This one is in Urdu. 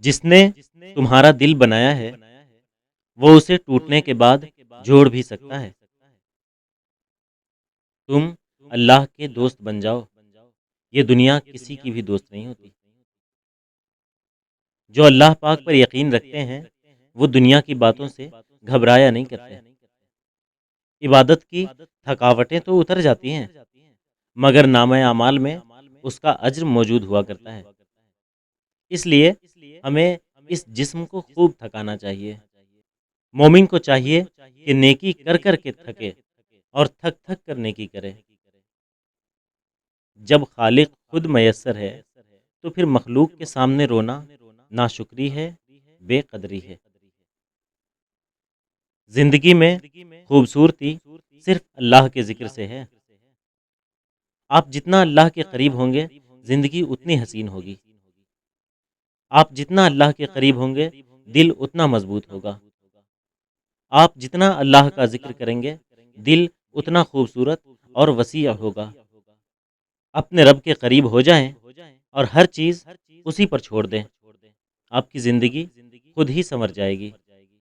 جس نے تمہارا دل بنایا ہے وہ اسے ٹوٹنے کے بعد جوڑ بھی سکتا ہے۔ تم اللہ کے دوست بن جاؤ، یہ دنیا کسی کی بھی دوست نہیں ہوتی۔ جو اللہ پاک پر یقین رکھتے ہیں وہ دنیا کی باتوں سے گھبرایا نہیں کرتے۔ عبادت کی تھکاوٹیں تو اتر جاتی ہیں مگر نامہ اعمال میں اس کا اجر موجود ہوا کرتا ہے۔ اس لیے ہمیں اس جسم کو خوب تھکانا چاہیے۔ مومن کو چاہیے کہ نیکی کر کر کے تھکے اور تھک تھک کر نیکی کرے۔ جب خالق خود میسر ہے تو پھر مخلوق کے سامنے رونا ناشکری ہے، بے قدری ہے۔ زندگی میں خوبصورتی صرف اللہ کے ذکر سے ہے۔ آپ جتنا اللہ کے قریب ہوں گے زندگی اتنی حسین ہوگی۔ آپ جتنا اللہ کے قریب ہوں گے دل اتنا مضبوط ہوگا۔ آپ جتنا اللہ کا ذکر کریں گے دل اتنا خوبصورت اور وسیع ہوگا۔ اپنے رب کے قریب ہو جائیں اور ہر چیز اسی پر چھوڑ دیں، آپ کی زندگی خود ہی سنور جائے گی۔